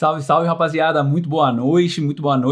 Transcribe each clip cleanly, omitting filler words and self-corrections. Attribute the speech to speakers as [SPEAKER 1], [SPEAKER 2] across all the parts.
[SPEAKER 1] Salve, salve, rapaziada. Muito boa noite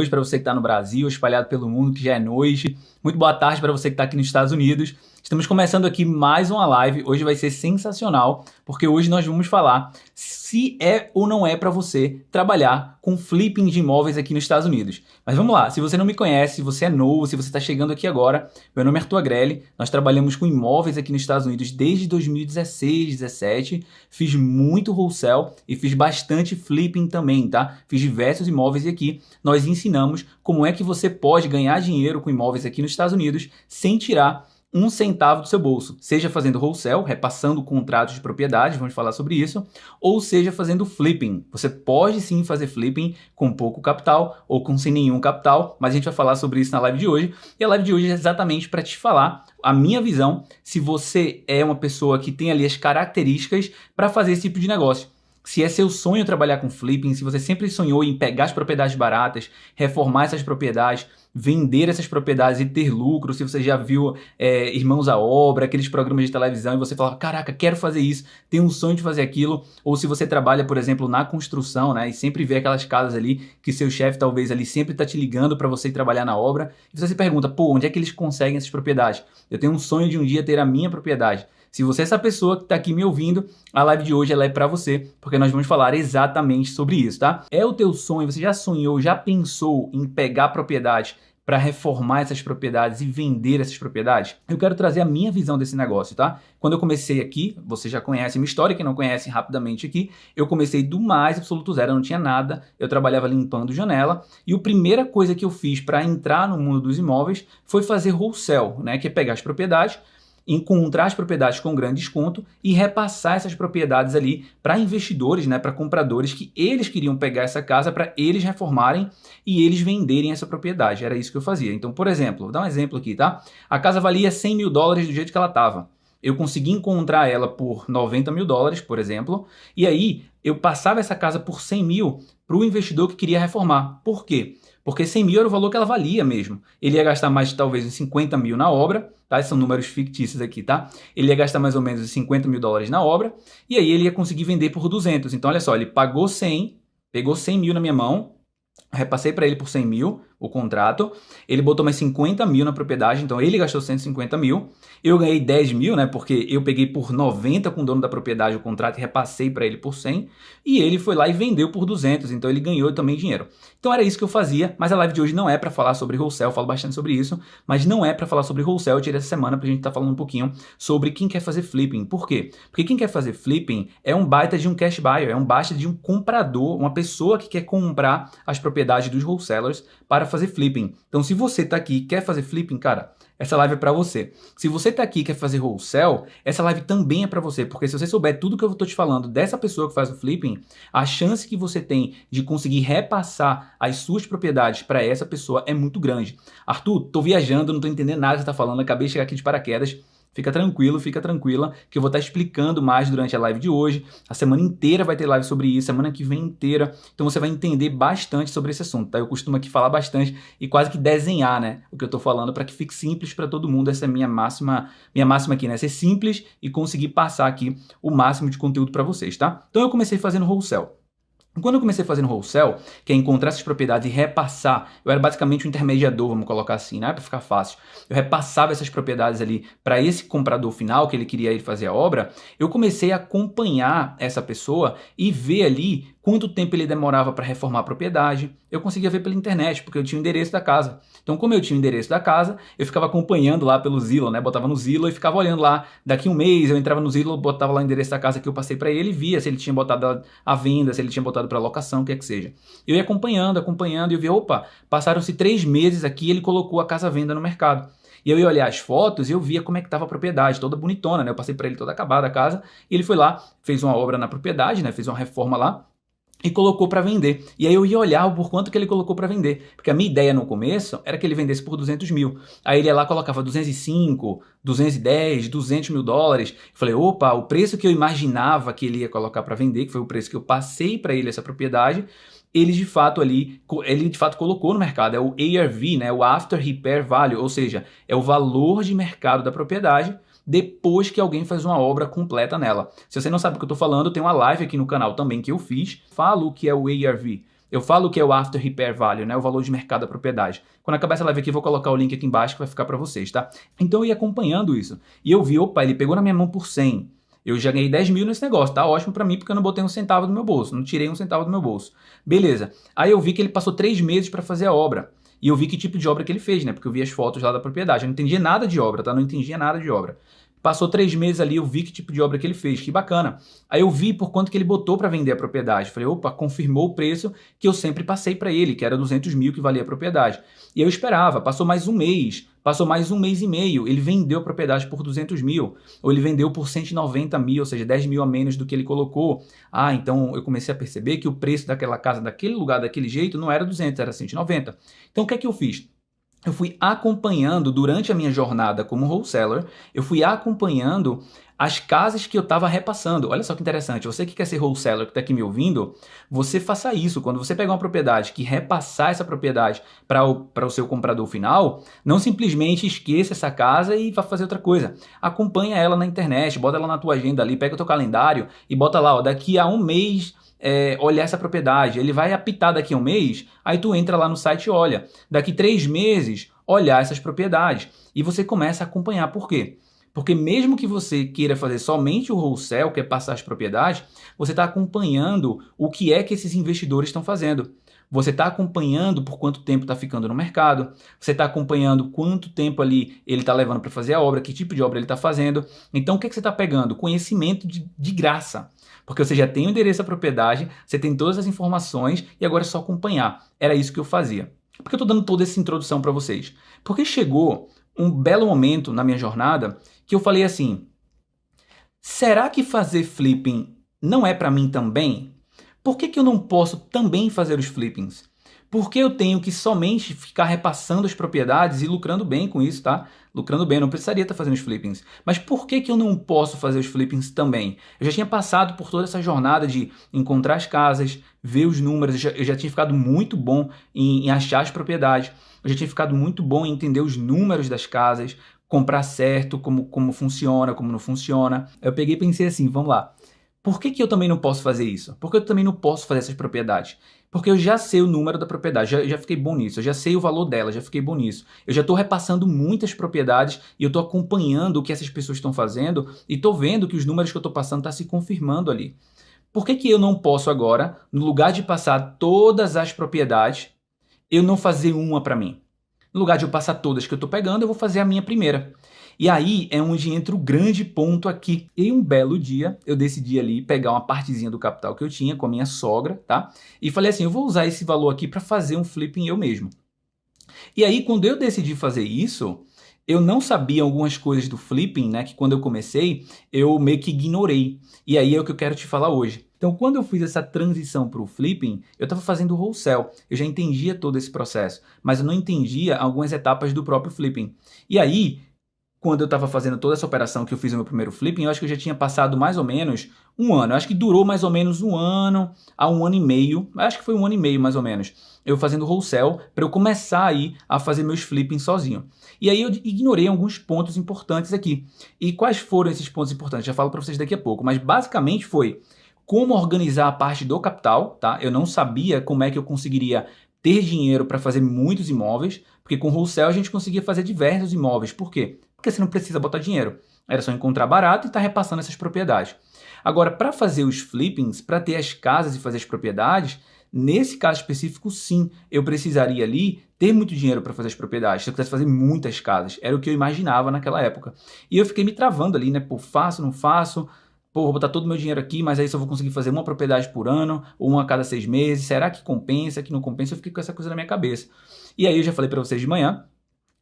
[SPEAKER 1] para você que está no Brasil, espalhado pelo mundo, que já é noite. Muito boa tarde para você que está aqui nos Estados Unidos. Estamos começando aqui mais uma live. Hoje vai ser sensacional, porque hoje nós vamos falar se é ou não é para você trabalhar com flipping de imóveis aqui nos Estados Unidos. Mas vamos lá, se você não me conhece, se você é novo, se você está chegando aqui agora, meu nome é Arthur Agrelli, nós trabalhamos com imóveis aqui nos Estados Unidos desde 2016, 2017, fiz muito wholesale e fiz bastante flipping também, tá? Fiz diversos imóveis e aqui nós ensinamos como é que você pode ganhar dinheiro com imóveis aqui nos Estados Unidos sem tirar um centavo do seu bolso, seja fazendo wholesale, repassando contratos de propriedade, vamos falar sobre isso, ou seja fazendo flipping. Você pode sim fazer flipping com pouco capital ou com sem nenhum capital, mas a gente vai falar sobre isso na live de hoje. E a live de hoje é exatamente para te falar a minha visão, se você é uma pessoa que tem ali as características para fazer esse tipo de negócio. Se é seu sonho trabalhar com flipping, se você sempre sonhou em pegar as propriedades baratas, reformar essas propriedades, vender essas propriedades e ter lucro, se você já viu Irmãos à Obra, aqueles programas de televisão e você fala, caraca, quero fazer isso, tenho um sonho de fazer aquilo, ou se você trabalha, por exemplo, na construção, né, e sempre vê aquelas casas ali que seu chefe talvez ali sempre está te ligando para você ir trabalhar na obra, e você se pergunta, pô, onde é que eles conseguem essas propriedades? Eu tenho um sonho de um dia ter a minha propriedade. Se você é essa pessoa que está aqui me ouvindo, a live de hoje ela é para você, porque nós vamos falar exatamente sobre isso, tá? É o teu sonho, você já sonhou, já pensou em pegar propriedades para reformar essas propriedades e vender essas propriedades? Eu quero trazer a minha visão desse negócio, tá? Quando eu comecei aqui, você já conhece a minha história, quem não conhece rapidamente aqui, eu comecei do mais absoluto zero, eu não tinha nada, eu trabalhava limpando janela, e a primeira coisa que eu fiz para entrar no mundo dos imóveis foi fazer wholesale, né? Que é pegar as propriedades, encontrar as propriedades com grande desconto e repassar essas propriedades ali para investidores, né, para compradores que eles queriam pegar essa casa para eles reformarem e eles venderem essa propriedade. Era isso que eu fazia. Então, por exemplo, vou dar um exemplo aqui, tá? A casa valia $100 mil do jeito que ela estava. Eu consegui encontrar ela por $90 mil, por exemplo, e aí eu passava essa casa por 100 mil para o investidor que queria reformar. Por quê? Porque 100 mil era o valor que ela valia mesmo. Ele ia gastar mais, talvez, uns 50 mil na obra, tá? Esses são números fictícios aqui, tá? Ele ia gastar mais ou menos uns $50 mil na obra, e aí ele ia conseguir vender por 200. Então, olha só, ele pagou 100, pegou 100 mil na minha mão, repassei para ele por 100 mil o contrato, ele botou mais 50 mil na propriedade, então ele gastou 150 mil, eu ganhei 10 mil, né, porque eu peguei por 90 com o dono da propriedade o contrato e repassei para ele por 100, e ele foi lá e vendeu por 200, então ele ganhou também dinheiro. Então era isso que eu fazia, mas a live de hoje não é para falar sobre wholesale, eu falo bastante sobre isso, mas não é para falar sobre wholesale, eu tirei essa semana pra gente estar falando um pouquinho sobre quem quer fazer flipping. Por quê? Porque quem quer fazer flipping é um baita de um cash buyer, é um baita de um comprador, uma pessoa que quer comprar as propriedades dos wholesalers para fazer flipping. Então, se você tá aqui e quer fazer flipping, cara, essa live é para você. Se você tá aqui e quer fazer wholesale, essa live também é para você, porque se você souber tudo que eu tô te falando dessa pessoa que faz o flipping, a chance que você tem de conseguir repassar as suas propriedades para essa pessoa é muito grande. Arthur, tô viajando, não tô entendendo nada que você tá falando, acabei de chegar aqui de paraquedas. Fica tranquilo, fica tranquila, que eu vou estar explicando mais durante a live de hoje. A semana inteira vai ter live sobre isso, semana que vem inteira. Então você vai entender bastante sobre esse assunto, tá? Eu costumo aqui falar bastante e quase que desenhar, né, o que eu tô falando para que fique simples para todo mundo. Essa é a minha máxima aqui, né? Ser simples e conseguir passar aqui o máximo de conteúdo para vocês, tá? Então eu comecei fazendo wholesale. Quando eu comecei fazendo wholesale, que é encontrar essas propriedades e repassar, eu era basicamente um intermediador, vamos colocar assim, né, para ficar fácil. Eu repassava essas propriedades ali para esse comprador final, que ele queria ir fazer a obra, eu comecei a acompanhar essa pessoa e ver ali quanto tempo ele demorava para reformar a propriedade. Eu conseguia ver pela internet, porque eu tinha o endereço da casa. Então, como eu tinha o endereço da casa, eu ficava acompanhando lá pelo Zillow, né? Botava no Zillow e ficava olhando lá. Daqui um mês, eu entrava no Zillow, botava lá o endereço da casa que eu passei para ele e via se ele tinha botado à venda, se ele tinha botado para locação, o que é que seja. Eu ia acompanhando, e eu via, opa, passaram-se 3 meses aqui e ele colocou a casa à venda no mercado. E eu ia olhar as fotos e eu via como é que estava a propriedade, toda bonitona, né? Eu passei para ele toda acabada a casa e ele foi lá, fez uma obra na propriedade, né? Fez uma reforma lá e colocou para vender. E aí eu ia olhar por quanto que ele colocou para vender. Porque a minha ideia no começo era que ele vendesse por 200 mil. Aí ele ia lá, colocava 205, 210, 200 mil dólares. Eu falei, opa, o preço que eu imaginava que ele ia colocar para vender, que foi o preço que eu passei para ele essa propriedade, ele de fato colocou no mercado. É o ARV, né? O After Repair Value, ou seja, é o valor de mercado da propriedade depois que alguém faz uma obra completa nela. Se você não sabe o que eu estou falando, tem uma live aqui no canal também que eu fiz. Falo o que é o ARV. Eu falo o que é o After Repair Value, né? O valor de mercado da propriedade. Quando acabar essa live aqui, eu vou colocar o link aqui embaixo que vai ficar para vocês, tá? Então eu ia acompanhando isso. E eu vi, opa, ele pegou na minha mão por 100. Eu já ganhei 10 mil nesse negócio, tá ótimo para mim porque eu não botei um centavo do meu bolso, não tirei um centavo do meu bolso. Beleza. Aí eu vi que ele passou 3 meses para fazer a obra. E eu vi que tipo de obra que ele fez, né? Porque eu vi as fotos lá da propriedade. Eu não entendia nada de obra, tá? Não entendia nada de obra. Passou 3 meses ali, eu vi que tipo de obra que ele fez, que bacana. Aí eu vi por quanto que ele botou para vender a propriedade. Falei, opa, confirmou o preço que eu sempre passei para ele, que era 200 mil que valia a propriedade. E eu esperava, passou mais um mês, passou mais um mês e meio, ele vendeu a propriedade por 200 mil, ou ele vendeu por 190 mil, ou seja, 10 mil a menos do que ele colocou. Ah, então eu comecei a perceber que o preço daquela casa, daquele lugar, daquele jeito, não era 200, era 190. Então o que é que eu fiz? Eu fui acompanhando, durante a minha jornada como wholesaler, eu fui acompanhando as casas que eu estava repassando. Olha só que interessante, você que quer ser wholesaler, que está aqui me ouvindo, você faça isso. Quando você pegar uma propriedade, que repassar essa propriedade para o seu comprador final, não simplesmente esqueça essa casa e vá fazer outra coisa. Acompanha ela na internet, bota ela na tua agenda ali, pega o teu calendário e bota lá, ó, daqui a um mês... olhar essa propriedade, ele vai apitar daqui a um mês, aí tu entra lá no site e olha, daqui 3 meses, olhar essas propriedades, e você começa a acompanhar. Por quê? Porque mesmo que você queira fazer somente o wholesale, que é passar as propriedades, você está acompanhando o que é que esses investidores estão fazendo. Você está acompanhando por quanto tempo está ficando no mercado, você está acompanhando quanto tempo ali ele está levando para fazer a obra, que tipo de obra ele está fazendo. Então o que é que você está pegando? Conhecimento de graça. Porque você já tem o endereço da propriedade, você tem todas as informações e agora é só acompanhar. Era isso que eu fazia. Por que eu estou dando toda essa introdução para vocês? Porque chegou um belo momento na minha jornada que eu falei assim, será que fazer flipping não é para mim também? Por que eu não posso também fazer os flippings? Por que eu tenho que somente ficar repassando as propriedades e lucrando bem com isso, tá? Lucrando bem, eu não precisaria estar fazendo os flippings. Mas por que eu não posso fazer os flippings também? Eu já tinha passado por toda essa jornada de encontrar as casas, ver os números, eu já tinha ficado muito bom em achar as propriedades, eu já tinha ficado muito bom em entender os números das casas, comprar certo, como funciona, como não funciona. Eu peguei e pensei assim, vamos lá. Por que eu também não posso fazer isso? Por que eu também não posso fazer essas propriedades? Porque eu já sei o número da propriedade, já fiquei bom nisso, eu já sei o valor dela, já fiquei bom nisso. Eu já estou repassando muitas propriedades e eu estou acompanhando o que essas pessoas estão fazendo e estou vendo que os números que eu estou passando estão se confirmando ali. Por que eu não posso agora, no lugar de passar todas as propriedades, eu não fazer uma para mim? No lugar de eu passar todas que eu estou pegando, eu vou fazer a minha primeira. E aí é onde entra o grande ponto aqui. Em um belo dia, eu decidi ali pegar uma partezinha do capital que eu tinha com a minha sogra, tá? E falei assim, eu vou usar esse valor aqui para fazer um flipping eu mesmo. E aí, quando eu decidi fazer isso, eu não sabia algumas coisas do flipping, né? Que quando eu comecei, eu meio que ignorei. E aí é o que eu quero te falar hoje. Então, quando eu fiz essa transição para o flipping, eu estava fazendo wholesale. Eu já entendia todo esse processo, mas eu não entendia algumas etapas do próprio flipping. E aí, quando eu estava fazendo toda essa operação que eu fiz no meu primeiro flipping, eu acho que eu já tinha passado mais ou menos um ano. Eu acho que durou mais ou menos um ano a um ano e meio. Eu acho que foi um ano e meio mais ou menos. Eu fazendo wholesale para eu começar aí a fazer meus flippings sozinho. E aí eu ignorei alguns pontos importantes aqui. E quais foram esses pontos importantes? Já falo para vocês daqui a pouco. Mas basicamente foi como organizar a parte do capital, tá? Eu não sabia como é que eu conseguiria ter dinheiro para fazer muitos imóveis, porque com wholesale a gente conseguia fazer diversos imóveis. Por quê? Porque você não precisa botar dinheiro. Era só encontrar barato e estar repassando essas propriedades. Agora, para fazer os flippings, para ter as casas e fazer as propriedades, nesse caso específico, sim, eu precisaria ali ter muito dinheiro para fazer as propriedades. Se eu quisesse fazer muitas casas, era o que eu imaginava naquela época. E eu fiquei me travando ali, né? Pô, faço, não faço? Pô, vou botar todo o meu dinheiro aqui, mas aí só vou conseguir fazer uma propriedade por ano, ou uma a cada 6 meses. Será que compensa, que não compensa? Eu fiquei com essa coisa na minha cabeça. E aí eu já falei para vocês de manhã,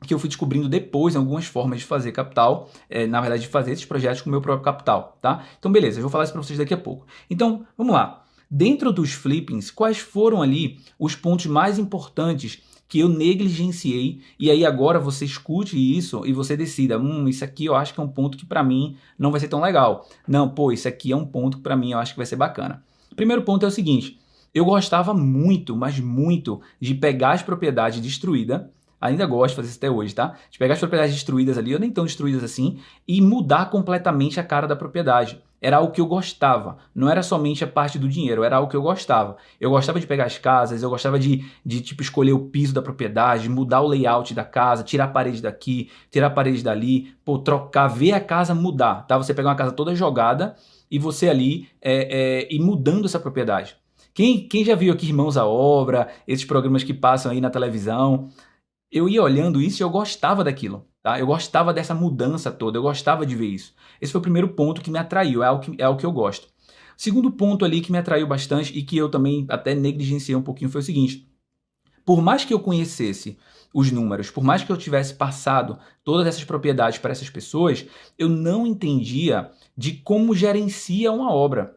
[SPEAKER 1] que eu fui descobrindo depois algumas formas de fazer capital, na verdade de fazer esses projetos com o meu próprio capital, tá? Então beleza, eu vou falar isso para vocês daqui a pouco. Então, vamos lá. Dentro dos flippings, quais foram ali os pontos mais importantes que eu negligenciei? E aí agora você escute isso e você decida, isso aqui eu acho que é um ponto que para mim não vai ser tão legal. Não, pô, isso aqui é um ponto que para mim eu acho que vai ser bacana. O primeiro ponto é o seguinte, eu gostava muito, mas muito, de pegar as propriedades destruídas, ainda gosto de fazer isso até hoje, tá? De pegar as propriedades destruídas ali, ou nem tão destruídas assim, e mudar completamente a cara da propriedade. Era algo que eu gostava, não era somente a parte do dinheiro, era algo que eu gostava. Eu gostava de pegar as casas, eu gostava de tipo, escolher o piso da propriedade, mudar o layout da casa, tirar a parede daqui, tirar a parede dali, pô, trocar, ver a casa mudar, tá? Você pegar uma casa toda jogada e você ali ir mudando essa propriedade. Quem já viu aqui Irmãos à Obra, esses programas que passam aí na televisão, eu ia olhando isso e eu gostava daquilo, tá? Eu gostava dessa mudança toda, eu gostava de ver isso. Esse foi o primeiro ponto que me atraiu, é algo que eu gosto. O segundo ponto ali que me atraiu bastante e que eu também até negligenciei um pouquinho foi o seguinte: por mais que eu conhecesse os números, por mais que eu tivesse passado todas essas propriedades para essas pessoas, eu não entendia de como gerencia uma obra.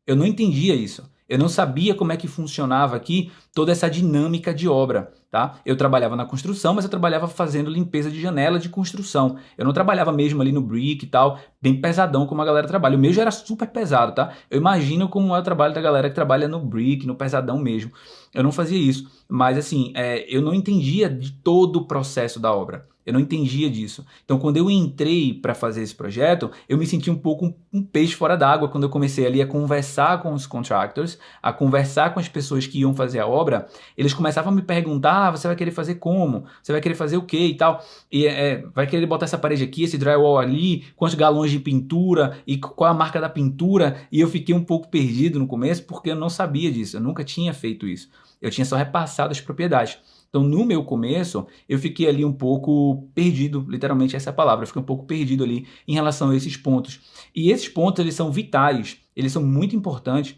[SPEAKER 1] Eu não entendia isso. Eu não sabia como é que funcionava aqui toda essa dinâmica de obra, tá? Eu trabalhava na construção, mas eu trabalhava fazendo limpeza de janela de construção. Eu não trabalhava mesmo ali no brick e tal, bem pesadão como a galera trabalha. O meu já era super pesado, tá? Eu imagino como é o trabalho da galera que trabalha no brick, no pesadão mesmo. Eu não fazia isso, mas assim, eu não entendia de todo o processo da obra. Eu não entendia disso. Então, quando eu entrei para fazer esse projeto, eu me senti um pouco um peixe fora d'água quando eu comecei ali a conversar com os contractors, a conversar com as pessoas que iam fazer a obra. Eles começavam a me perguntar: você vai querer fazer como? Você vai querer fazer o quê e tal? E vai querer botar essa parede aqui, esse drywall ali, quantos galões de pintura e qual a marca da pintura? E eu fiquei um pouco perdido no começo porque eu não sabia disso, eu nunca tinha feito isso. Eu tinha só repassado as propriedades. Então, no meu começo, eu fiquei ali um pouco perdido, literalmente essa é a palavra, eu fiquei um pouco perdido ali em relação a esses pontos. E esses pontos, eles são vitais, eles são muito importantes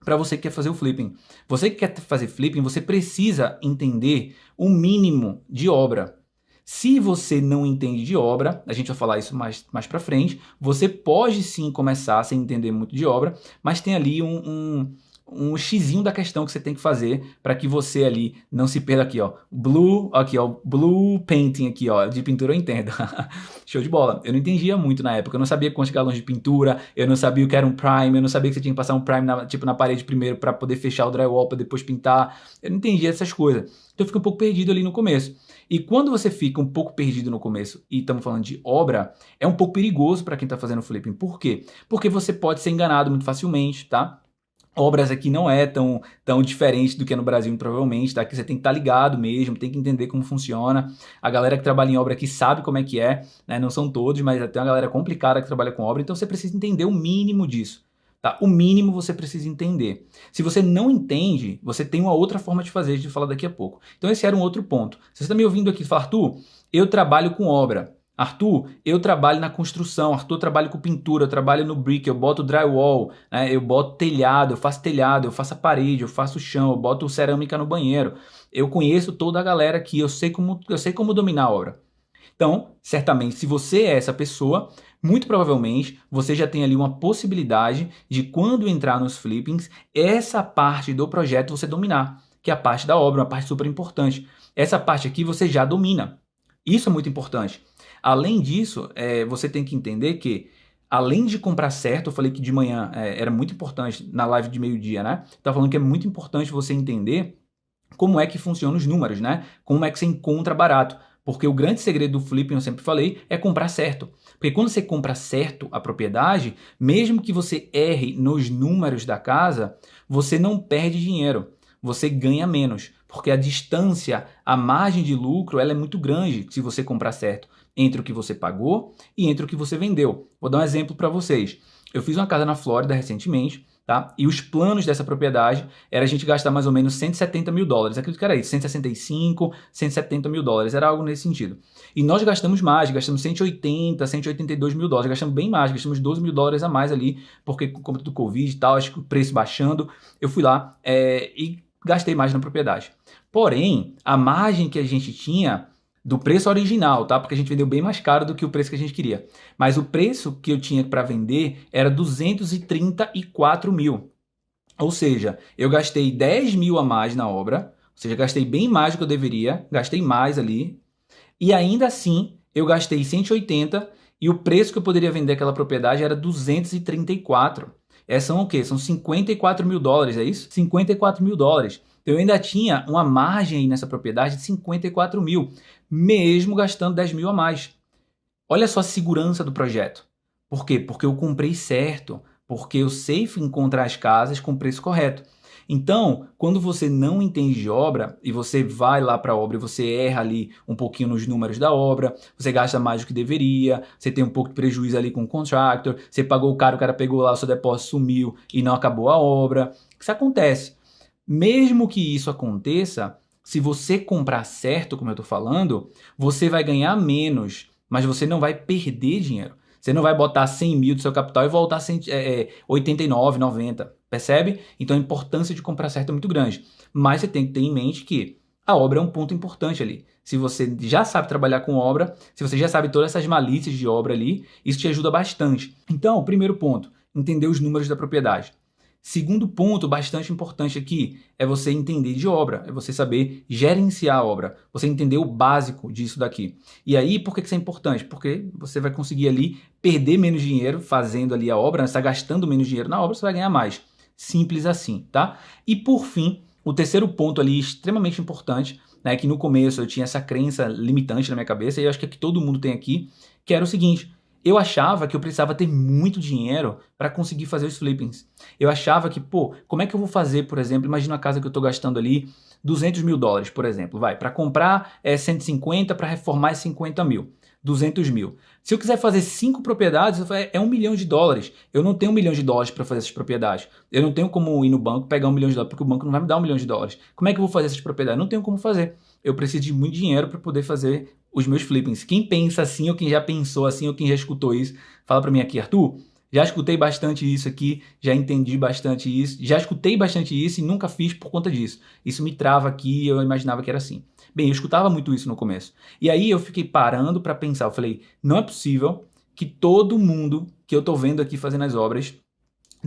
[SPEAKER 1] para você que quer fazer o flipping. Você que quer fazer flipping, você precisa entender o mínimo de obra. Se você não entende de obra, a gente vai falar isso mais para frente, você pode sim começar sem entender muito de obra, mas tem ali um xizinho da questão que você tem que fazer para que você ali não se perda aqui, ó. Blue painting aqui, ó, de pintura eu entendo. Show de bola. Eu não entendia muito na época, eu não sabia quantos galões de pintura, eu não sabia o que era um prime, eu não sabia que você tinha que passar um prime na parede primeiro para poder fechar o drywall para depois pintar. Eu não entendia essas coisas. Então eu fiquei um pouco perdido ali no começo. E quando você fica um pouco perdido no começo, e estamos falando de obra, é um pouco perigoso para quem está fazendo flipping. Por quê? Porque você pode ser enganado muito facilmente, tá? Obras aqui não é tão diferente do que é no Brasil, provavelmente, tá? Que você tem que estar ligado mesmo, tem que entender como funciona. A galera que trabalha em obra aqui sabe como é que é, né? Não são todos, mas tem uma galera complicada que trabalha com obra, então você precisa entender o mínimo disso, tá? O mínimo você precisa entender. Se você não entende, você tem uma outra forma de fazer, de falar daqui a pouco. Então esse era um outro ponto. Se você está me ouvindo aqui falar: Arthur, eu trabalho com obra. Arthur, eu trabalho na construção. Arthur, eu trabalho com pintura, eu trabalho no brick, eu boto drywall, né? Eu boto telhado, eu faço a parede, eu faço o chão, eu boto cerâmica no banheiro. Eu conheço toda a galera aqui, eu sei como dominar a obra. Então, certamente, se você é essa pessoa, muito provavelmente você já tem ali uma possibilidade de, quando entrar nos flippings, essa parte do projeto você dominar, que é a parte da obra, uma parte super importante. Essa parte aqui você já domina. Isso é muito importante. Além disso, você tem que entender que, além de comprar certo, eu falei que de manhã era muito importante na live de meio-dia, né? Estava falando que é muito importante você entender como é que funcionam os números, né? Como é que você encontra barato. Porque o grande segredo do flipping, eu sempre falei, é comprar certo. Porque quando você compra certo a propriedade, mesmo que você erre nos números da casa, você não perde dinheiro, você ganha menos. Porque a distância, a margem de lucro, ela é muito grande se você comprar certo, entre o que você pagou e entre o que você vendeu. Vou dar um exemplo para vocês. Eu fiz uma casa na Flórida recentemente, tá? E os planos dessa propriedade era a gente gastar mais ou menos 170 mil dólares. Acredito que era isso, 165, 170 mil dólares, era algo nesse sentido. E nós gastamos mais, gastamos 180, 182 mil dólares, gastamos bem mais, gastamos 12 mil dólares a mais ali, porque com conta do Covid e tal, acho que o preço baixando, eu fui lá e gastei mais na propriedade. Porém, a margem que a gente tinha do preço original, tá? Porque a gente vendeu bem mais caro do que o preço que a gente queria. Mas o preço que eu tinha para vender era 234 mil. Ou seja, eu gastei 10 mil a mais na obra, ou seja, gastei bem mais do que eu deveria, gastei mais ali, e ainda assim eu gastei 180 e o preço que eu poderia vender aquela propriedade era 234. São o quê? São 54 mil dólares, é isso? 54 mil dólares. Então eu ainda tinha uma margem aí nessa propriedade de 54 mil, mesmo gastando 10 mil a mais. Olha só a segurança do projeto. Por quê? Porque eu comprei certo, porque eu sei encontrar as casas com preço correto. Então, quando você não entende de obra e você vai lá para a obra e você erra ali um pouquinho nos números da obra, você gasta mais do que deveria, você tem um pouco de prejuízo ali com o contractor, você pagou o cara pegou lá, o seu depósito sumiu e não acabou a obra. Isso acontece. Mesmo que isso aconteça, se você comprar certo, como eu estou falando, você vai ganhar menos, mas você não vai perder dinheiro. Você não vai botar 100 mil do seu capital e voltar 89, 90, percebe? Então a importância de comprar certo é muito grande. Mas você tem que ter em mente que a obra é um ponto importante ali. Se você já sabe trabalhar com obra, se você já sabe todas essas malícias de obra ali, isso te ajuda bastante. Então, primeiro ponto, entender os números da propriedade. Segundo ponto bastante importante aqui é você entender de obra, é você saber gerenciar a obra, você entender o básico disso daqui. E aí, por que isso é importante? Porque você vai conseguir ali perder menos dinheiro fazendo ali a obra, né? Você está gastando menos dinheiro na obra, você vai ganhar mais. Simples assim, tá? E por fim, o terceiro ponto ali extremamente importante, né, que no começo eu tinha essa crença limitante na minha cabeça, e eu acho que todo mundo tem aqui, que era o seguinte: eu achava que eu precisava ter muito dinheiro para conseguir fazer os flippings. Eu achava que, como é que eu vou fazer, por exemplo, imagina a casa que eu estou gastando ali $200 mil, por exemplo, para comprar 150, para reformar 50 mil, 200 mil. Se eu quiser fazer 5 propriedades, é $1 milhão. Eu não tenho $1 milhão para fazer essas propriedades. Eu não tenho como ir no banco pegar $1 milhão, porque o banco não vai me dar $1 milhão. Como é que eu vou fazer essas propriedades? Não tenho como fazer. Eu preciso de muito dinheiro para poder fazer os meus flippings. Quem pensa assim, ou quem já pensou assim, ou quem já escutou isso, fala para mim aqui, Arthur, já escutei bastante isso aqui, já entendi bastante isso, já escutei bastante isso e nunca fiz por conta disso. Isso me trava aqui, eu imaginava que era assim. Bem, eu escutava muito isso no começo. E aí eu fiquei parando para pensar, eu falei, não é possível que todo mundo que eu tô vendo aqui fazendo as obras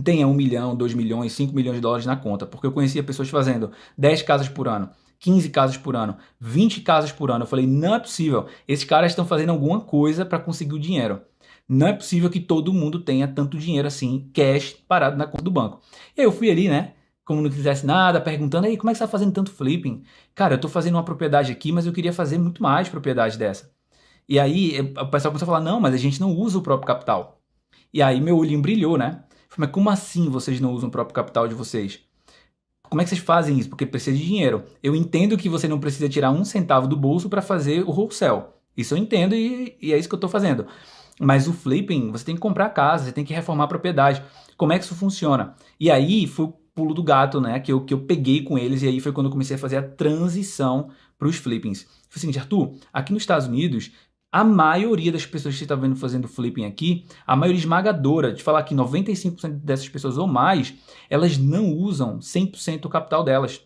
[SPEAKER 1] tenha 1 milhão, 2 milhões, 5 milhões de dólares na conta, porque eu conhecia pessoas fazendo 10 casas por ano, 15 casas por ano, 20 casas por ano. Eu falei, não é possível. Esses caras estão fazendo alguma coisa para conseguir o dinheiro. Não é possível que todo mundo tenha tanto dinheiro assim, cash, parado na conta do banco. E aí eu fui ali, né, como não quisesse nada, perguntando, aí, como é que você está fazendo tanto flipping? Cara, eu estou fazendo uma propriedade aqui, mas eu queria fazer muito mais propriedade dessa. E aí o pessoal começou a falar, não, mas a gente não usa o próprio capital. E aí meu olhinho brilhou, né? Eu falei, mas como assim vocês não usam o próprio capital de vocês? Como é que vocês fazem isso? Porque precisa de dinheiro. Eu entendo que você não precisa tirar um centavo do bolso para fazer o wholesale. Isso eu entendo e é isso que eu estou fazendo. Mas o flipping, você tem que comprar a casa, você tem que reformar a propriedade. Como é que isso funciona? E aí foi o pulo do gato, né? Que eu peguei com eles, e aí foi quando eu comecei a fazer a transição para os flippings. Foi o seguinte, Arthur, aqui nos Estados Unidos, a maioria das pessoas que você está vendo fazendo flipping aqui, a maioria esmagadora, de falar que 95% dessas pessoas ou mais, elas não usam 100% o capital delas.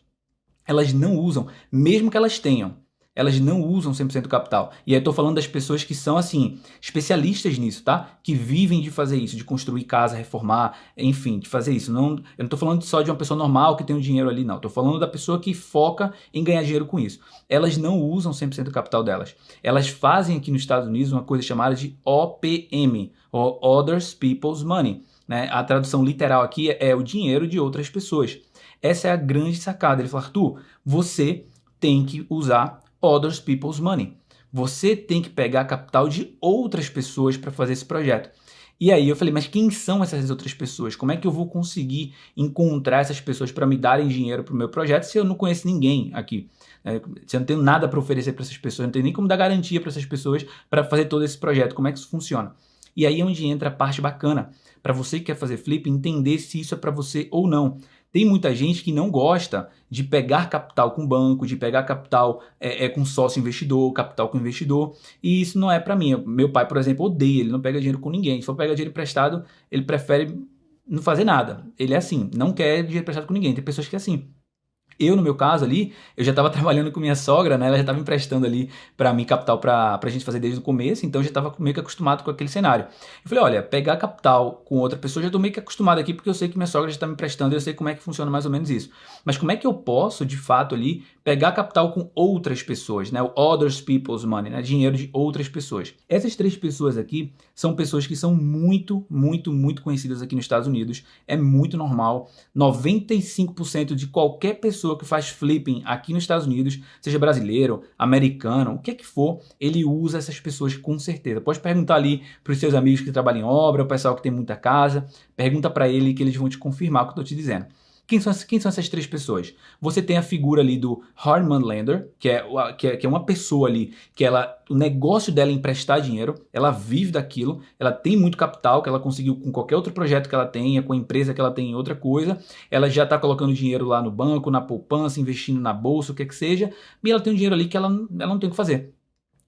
[SPEAKER 1] Elas não usam, mesmo que elas tenham. Elas não usam 100% do capital. E aí eu tô falando das pessoas que são, assim, especialistas nisso, tá? Que vivem de fazer isso, de construir casa, reformar, enfim, de fazer isso. Não, eu não tô falando só de uma pessoa normal que tem um dinheiro ali, não. Eu tô falando da pessoa que foca em ganhar dinheiro com isso. Elas não usam 100% do capital delas. Elas fazem aqui nos Estados Unidos uma coisa chamada de OPM, ou Others People's Money, né? A tradução literal aqui é o dinheiro de outras pessoas. Essa é a grande sacada. Ele falou, Arthur, você tem que usar Others People's Money. Você tem que pegar capital de outras pessoas para fazer esse projeto. E aí eu falei, mas quem são essas outras pessoas? Como é que eu vou conseguir encontrar essas pessoas para me darem dinheiro para o meu projeto se eu não conheço ninguém aqui? Se eu não tenho nada para oferecer para essas pessoas, não tenho nem como dar garantia para essas pessoas para fazer todo esse projeto. Como é que isso funciona? E aí é onde entra a parte bacana, para você que quer fazer flip, entender se isso é para você ou não. Tem muita gente que não gosta de pegar capital com banco, de pegar capital com sócio investidor, capital com investidor, e isso não é para mim. Meu pai, por exemplo, odeia, ele não pega dinheiro com ninguém. Se for pegar dinheiro emprestado, ele prefere não fazer nada. Ele é assim, não quer dinheiro emprestado com ninguém. Tem pessoas que é assim. Eu, no meu caso ali, eu já estava trabalhando com minha sogra, né? Ela já estava emprestando ali para mim capital para a gente fazer desde o começo, então eu já estava meio que acostumado com aquele cenário. Eu falei, olha, pegar capital com outra pessoa, eu já estou meio que acostumado aqui, porque eu sei que minha sogra já está me emprestando, eu sei como é que funciona mais ou menos isso. Mas como é que eu posso, de fato, ali, pegar capital com outras pessoas, né? O Others People's Money, né? Dinheiro de outras pessoas. Essas 3 pessoas aqui são pessoas que são muito, muito, muito conhecidas aqui nos Estados Unidos. É muito normal. 95% de qualquer pessoa pessoa que faz flipping aqui nos Estados Unidos, seja brasileiro, americano, o que é que for, ele usa essas pessoas com certeza. Pode perguntar ali para os seus amigos que trabalham em obra, o pessoal que tem muita casa, pergunta para ele que eles vão te confirmar o que eu estou te dizendo. Quem são essas três pessoas? Você tem a figura ali do hard money lender, que é uma pessoa ali que o negócio dela é emprestar dinheiro, ela vive daquilo, ela tem muito capital que ela conseguiu com qualquer outro projeto que ela tenha, com a empresa que ela tem em outra coisa, ela já está colocando dinheiro lá no banco, na poupança, investindo na bolsa, o que que seja, e ela tem um dinheiro ali que ela não tem o que fazer.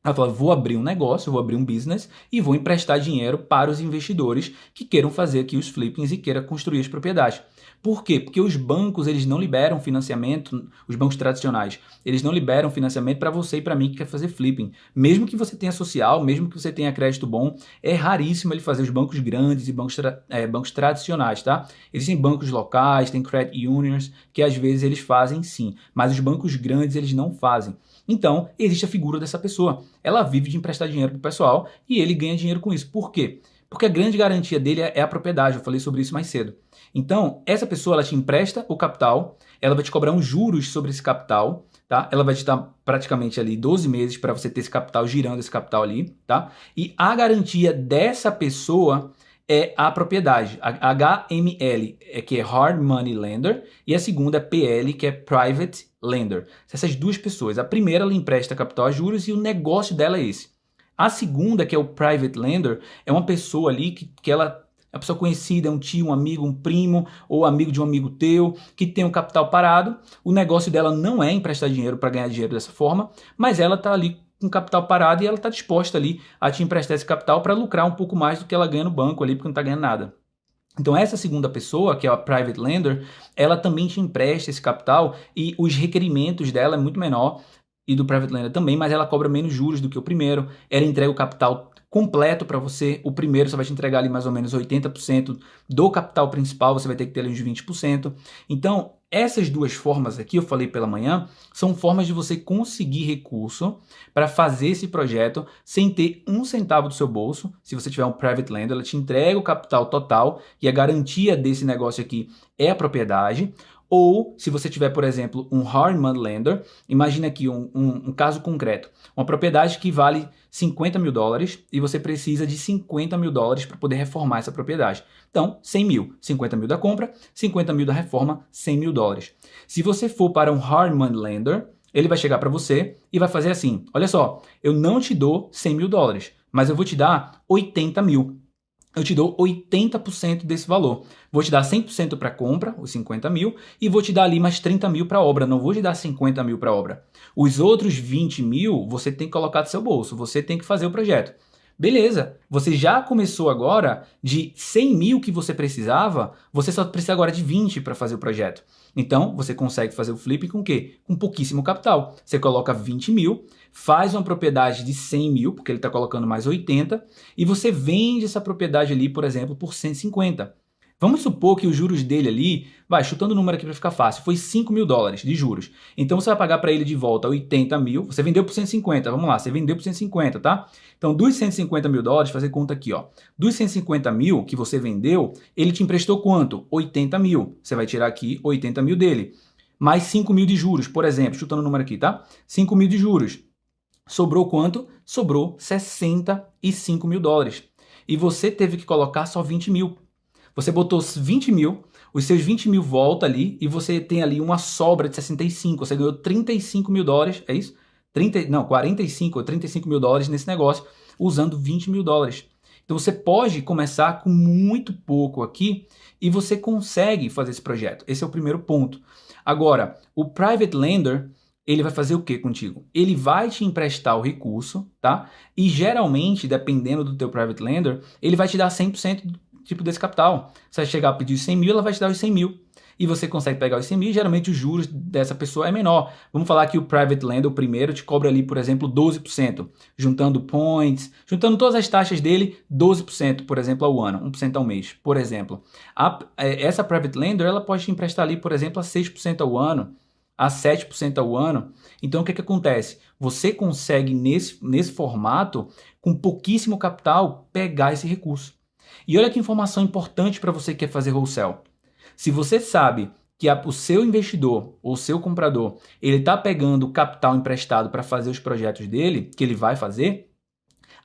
[SPEAKER 1] Ela fala, vou abrir um negócio, vou abrir um business e vou emprestar dinheiro para os investidores que queiram fazer aqui os flippings e queiram construir as propriedades. Por quê? Porque os bancos, eles não liberam financiamento, os bancos tradicionais, eles não liberam financiamento para você e para mim que quer fazer flipping. Mesmo que você tenha social, mesmo que você tenha crédito bom, é raríssimo ele fazer os bancos grandes e bancos tradicionais, tá? Existem bancos locais, tem credit unions, que às vezes eles fazem sim, mas os bancos grandes eles não fazem. Então, existe a figura dessa pessoa. Ela vive de emprestar dinheiro para o pessoal e ele ganha dinheiro com isso. Por quê? Porque a grande garantia dele é a propriedade. Eu falei sobre isso mais cedo. Então, essa pessoa ela te empresta o capital, ela vai te cobrar uns juros sobre esse capital, tá? Ela vai te dar praticamente ali 12 meses para você ter esse capital, girando esse capital ali, tá? E a garantia dessa pessoa é a propriedade. A HML, que é Hard Money Lender, e a segunda é PL, que é Private Lender. Essas duas pessoas. A primeira, ela empresta capital a juros e o negócio dela é esse. A segunda, que é o Private Lender, é uma pessoa ali que ela é uma pessoa conhecida, é um tio, um amigo, um primo ou amigo de um amigo teu que tem um capital parado. O negócio dela não é emprestar dinheiro para ganhar dinheiro dessa forma, mas ela está ali com capital parado e ela está disposta ali a te emprestar esse capital para lucrar um pouco mais do que ela ganha no banco ali, porque não está ganhando nada. Então essa segunda pessoa, que é a Private Lender, ela também te empresta esse capital e os requerimentos dela é muito menor, e do Private Lender também, mas ela cobra menos juros do que o primeiro, ela entrega o capital completo para você, o primeiro você vai te entregar ali mais ou menos 80% do capital principal, você vai ter que ter ali uns 20%. Então, essas duas formas aqui, eu falei pela manhã, são formas de você conseguir recurso para fazer esse projeto sem ter um centavo do seu bolso. Se você tiver um Private Lender, ela te entrega o capital total e a garantia desse negócio aqui é a propriedade. Ou, se você tiver, por exemplo, um hard money lender, imagina aqui um caso concreto. Uma propriedade que vale 50 mil dólares e você precisa de 50 mil dólares para poder reformar essa propriedade. Então, 100 mil. 50 mil da compra, 50 mil da reforma, 100 mil dólares. Se você for para um hard money lender, ele vai chegar para você e vai fazer assim, olha só, eu não te dou 100 mil dólares, mas eu vou te dar 80 mil. Eu te dou 80% desse valor. Vou te dar 100% para compra, os 50 mil, e vou te dar ali mais 30 mil para obra. Não vou te dar 50 mil para obra. Os outros 20 mil você tem que colocar do seu bolso. Você tem que fazer o projeto. Beleza, você já começou agora de 100 mil que você precisava, você só precisa agora de 20 para fazer o projeto. Então, você consegue fazer o flip com o quê? Com pouquíssimo capital. Você coloca 20 mil, faz uma propriedade de 100 mil, porque ele está colocando mais 80, e você vende essa propriedade ali, por exemplo, por 150. Vamos supor que os juros dele ali, chutando o número aqui para ficar fácil, foi 5 mil dólares de juros. Então você vai pagar para ele de volta 80 mil, você vendeu por 150, vamos lá, você vendeu por 150, tá? Então dos 150 mil dólares, fazer conta aqui, ó. Dos 150 mil que você vendeu, ele te emprestou quanto? 80 mil. Você vai tirar aqui 80 mil dele. Mais 5 mil de juros, por exemplo, chutando o número aqui, tá? 5 mil de juros. Sobrou quanto? Sobrou 65 mil dólares. E você teve que colocar só 20 mil. Você botou 20 mil, os seus 20 mil volta ali e você tem ali uma sobra de 65. Você ganhou 35 mil dólares, é isso? 45 ou 35 mil dólares nesse negócio, usando 20 mil dólares. Então você pode começar com muito pouco aqui e você consegue fazer esse projeto. Esse é o primeiro ponto. Agora, o Private Lender, ele vai fazer o que contigo? Ele vai te emprestar o recurso, tá? E geralmente, dependendo do teu Private Lender, ele vai te dar 100% tipo desse capital. Você vai chegar a pedir 100 mil, ela vai te dar os 100 mil. E você consegue pegar os 100 mil, geralmente os juros dessa pessoa é menor. Vamos falar que o Private Lender, o primeiro, te cobra ali, por exemplo, 12%. Juntando points, juntando todas as taxas dele, 12%, por exemplo, ao ano, 1% ao mês, por exemplo. Essa Private Lender, ela pode te emprestar ali, por exemplo, a 6% ao ano, a 7% ao ano. Então, o que acontece? Você consegue, nesse formato, com pouquíssimo capital, pegar esse recurso. E olha que informação importante para você que quer fazer wholesale. Se você sabe que o seu investidor ou o seu comprador, ele está pegando o capital emprestado para fazer os projetos dele, que ele vai fazer,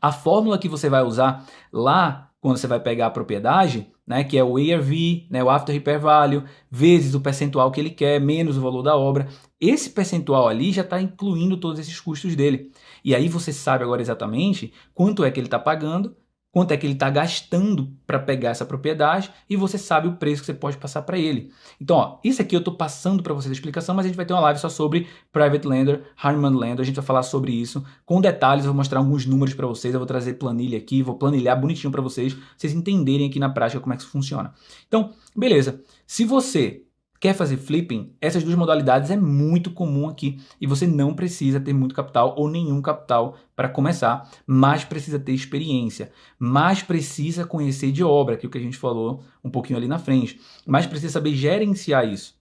[SPEAKER 1] a fórmula que você vai usar lá quando você vai pegar a propriedade, né, que é o ARV, né, o After Repair Value, vezes o percentual que ele quer, menos o valor da obra. Esse percentual ali já está incluindo todos esses custos dele. E aí você sabe agora exatamente quanto é que ele está pagando, quanto é que ele está gastando para pegar essa propriedade e você sabe o preço que você pode passar para ele. Então, ó, isso aqui eu estou passando para vocês a explicação, mas a gente vai ter uma live só sobre Private Lender, Hard Money Lender, a gente vai falar sobre isso com detalhes, eu vou mostrar alguns números para vocês, eu vou trazer planilha aqui, vou planilhar bonitinho para vocês entenderem aqui na prática como é que isso funciona. Então, beleza, se você quer fazer flipping, essas duas modalidades é muito comum aqui e você não precisa ter muito capital ou nenhum capital para começar, mas precisa ter experiência, mas precisa conhecer de obra, que é o que a gente falou um pouquinho ali na frente, mas precisa saber gerenciar isso.